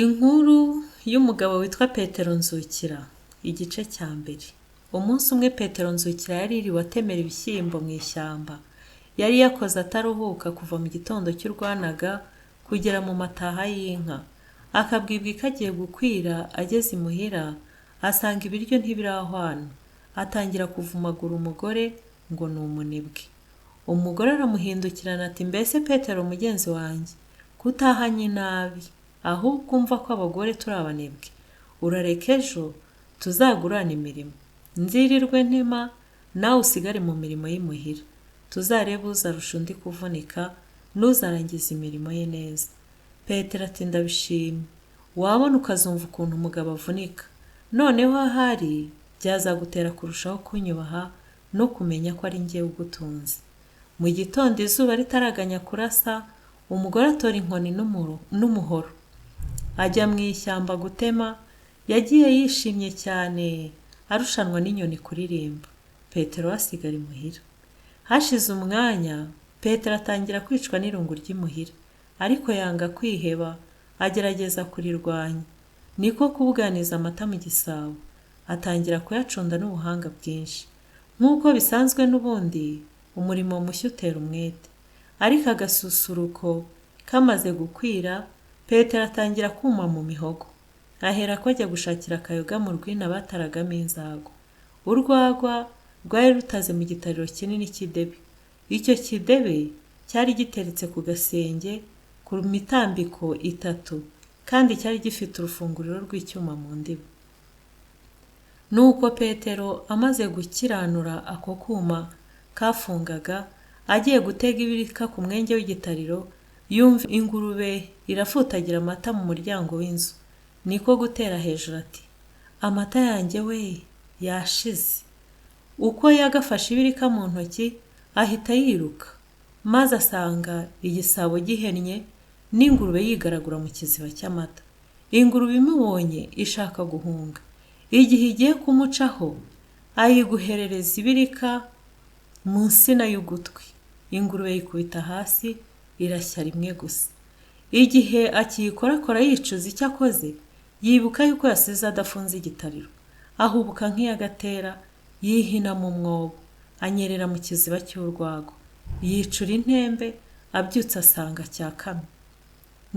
Inkuru y'umugabo witwa Petero Nzukira, igice cya mbere. Umunsi umwe Petero Nzukira yaririwe atemera ibishyimbo mu ishyamba. Yari yakoze ataruhuka kuva mu gitondo cy'urwanaga kugera mu mataha y'inka. Akabwibwi kagiye gukwira ageze imuhira, asanga ibiryo ntibirahwana. Atangira kuvumagura umugore ngo ni umunebwe. Umugore aramuhindukirana ati mbese Petero mugenzi wanjye, kutahanye nabi, ahubwo umva ko abagore turi abanebwe. Urareka ejo tuzagurana imirimo. Nzirirwe ntema nawe usigare mu mirimo y'imuhira. Tuzarebe uzarusha undi kuvunika n'uzarangiza imirimo ye neza. Petero ati ndabishimye. Wabona ukazumva ukuntu umugabo avunika. Noneho ahari byazagutera kurushaho kunyubaha no kumenya ko ari njyewe ugutunze. Mu gitondo izuba ritaraganya kurasa, umugore atora inkoni n'umuhoro. Ajya mu ishyamba gutema. Yagiye yishimye cyane, arushanwa n'inyoni kuririmba. Petero asigara imuhira. Hashize umwanya, Petero atangira kwicwa n'irungu ry'imuhira, ariko yanga kwiheba, agerageza kurirwanya. Niko kubuganiza amata mu gisabo, atangira kuyacunda n'ubuhanga bwinshi. Nk'uko bisanzwe n'ubundi, umurimo mushya utera umwete. Ariko agasusuruko kamaze gukwira, Petero atangira kuma mu mihogo. Ahera ko ajya gushakira akayoga mu rwina bataragamo inzago. Urwagwa rwari rutaze mu gitariro kinini cy'idebe. Icyo kidebe cyari giteretse ku gasenge ku mitambiko itatu, kandi cyari gifite urufunguriro rw'icyuma mu ndiba. Nuko Petero amaze gukiranura ako kuma kafungaga, agiye gutega ibirika ku mwenge w'igitariro, yumva ingurube irafutagira amata mu muryango w'inzu. Niko gutera hejuru ati amata yanjye we yashize. Uko yagafashe ibirika mu ntoki ahita yiruka, maze asanga igisabo gihennye n'ingurube yigaragura mu kiziba cy'amata. Ingurube imubonye ishaka guhunga. Igihe igiye kumucaho, ayiguherereza ibirika mu nsina y'ugutwi. Ingurube yikubita hasi irashya rimwe gusa. Igihe akiyikorakora yicuza icyo akoze, yibuka yuko yasize adafunze igitariro. Ahubuka nk'iyagatera, yihina mu mwobo, anyerera mu kiziba cy'urwago. Yicura intembe, abyutse asanga cyakamye.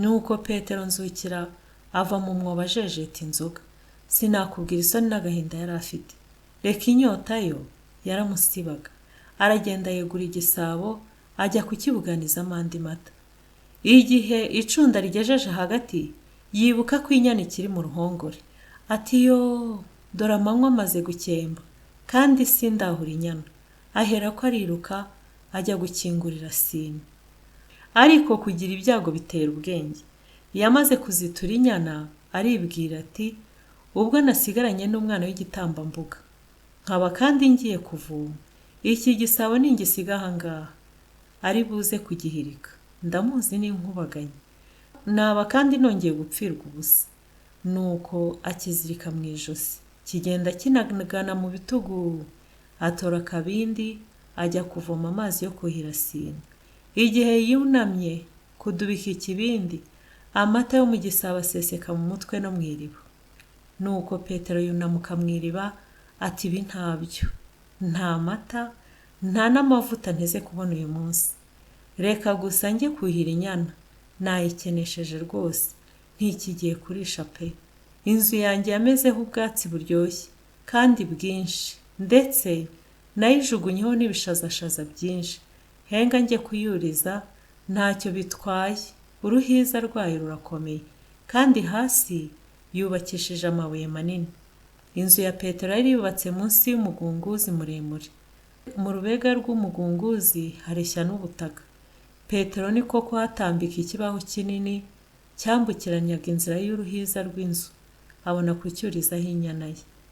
Nuko Petero Nzukira ava mu mwobo ajejeta inzoga. Sinakubwira isoni n'agahinda yari afite. Reka inyota yo yaramusibaga. Aragenda yegura igisabo, ajya kukibuganizamo andi mata. Igihe icunda rigejeje hagati, yibuka ko inyana ikiri mu ruhongore. Ati yo, dore amanywa amaze gukemba, kandi sindahura inyana. Ahera ko ariruka, ajya gukingurira Sine. Ariko kugira ibyago bitera ubwenge. Yamaze kuzitura inyana, aribwira ati ubwo nasigaranye n'umwana w'igitambambuga, nkaba kandi ngiye kuvuma, iki gisabo ningisiga ahangaha, ari buze kugihirika. Ndamuzi n'inkubaganye, naba kandi nongeye gupfirwa ubusa. Nuko akizirika mu ijosi, kigenda kinagana mu bitugu. Atora akabindi, ajya kuvoma amazi yo kuhira Sine. Igihe yunamye kudubika ikibindi, amata yo mu gisabo aseseka mu mutwe no mu iriba. Nuko Petero yunamuka mu iriba ati ibi ntabyo, nta mata, nta n'amavuta nteze kubona uyu munsi. Reka gusa njye kuhira inyana, nayikenesheje rwose, ntikigiye kurisha pe. Inzu yanjye yamezeho ubwatsi buryoshye kandi bwinshi, ndetse nayijugunyeho n'ibishazashaza byinshi. Henga njye kuyuriza, ntacyo bitwaye, uruhiza rwayo rurakomeye, kandi hasi yubakishije amabuye manini. Inzu ya Petero yari yubatse munsi y'umugunguzi muremure. Mu rubega rw'umugunguzi hareshya n'ubutaka. Petero niko kuhatambika ikibaho kinini cyambukiranyaga inzira y'uruhiza rw'inzu, abona kucyurizaho inyana ye.